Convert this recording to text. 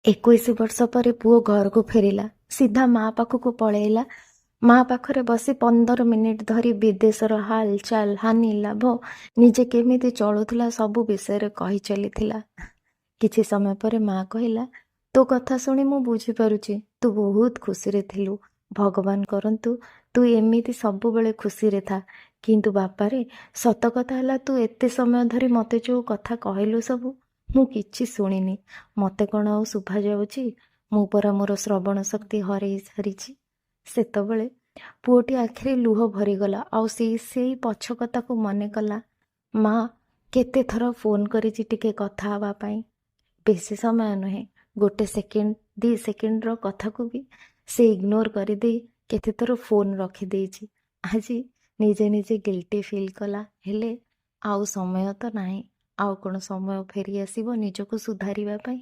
21 ବର୍ଷ ପରେ ପୁଅ ଘରକୁ ଫେରିଲା। ସିଧା ମା ପାଖକୁ ପଳେଇଲା। ମା ପାଖରେ ବସି 15 ମିନିଟ୍ ଧରି ବିଦେଶର ହାଲ ଚାଲ ହାନି ଲାଭ ନିଜେ କେମିତି ଚଳୁଥିଲା ସବୁ ବିଷୟରେ କହି ଚାଲିଥିଲା। କିଛି ସମୟ ପରେ ମା କହିଲା, ତୋ କଥା ଶୁଣି ମୁଁ ବୁଝିପାରୁଛି ତୁ ବହୁତ ଖୁସିରେ ଥିଲୁ। ଭଗବାନ କରନ୍ତୁ ତୁ ଏମିତି ସବୁବେଳେ ଖୁସିରେ ଥା। କିନ୍ତୁ ବାପାରେ, ସତ କଥା ହେଲା ତୁ ଏତେ ସମୟ ଧରି ମୋତେ ଯୋଉ କଥା କହିଲୁ ସବୁ ମୁଁ କିଛି ଶୁଣିନି। ମୋତେ କ'ଣ ଆଉ ଶୁଭାଯାଉଛି? ମୁଁ ପରା ମୋର ଶ୍ରବଣ ଶକ୍ତି ହରେଇ ସାରିଛି। ସେତେବେଳେ ପୁଅଟି ଆଖିରେ ଲୁହ ଭରିଗଲା ଆଉ ସେଇ ପଛ କଥାକୁ ମନେ କଲା। ମା କେତେ ଥର ଫୋନ୍ କରିଛି ଟିକେ କଥା ହେବା ପାଇଁ। ବେଶୀ ସମୟ ନୁହେଁ, 1 ସେକେଣ୍ଡ 2 ସେକେଣ୍ଡର କଥାକୁ ବି ସେ ଇଗ୍ନୋର କରିଦେଇ କେତେଥର ଫୋନ୍ ରଖିଦେଇଛି। ଆଜି ନିଜେ ନିଜେ ଗିଲ୍ଟି ଫିଲ୍ କଲା। ହେଲେ ଆଉ ସମୟ ତ ନାହିଁ। ଆଉ କ'ଣ ସମୟ ଫେରି ଆସିବ ନିଜକୁ ସୁଧାରିବା ପାଇଁ?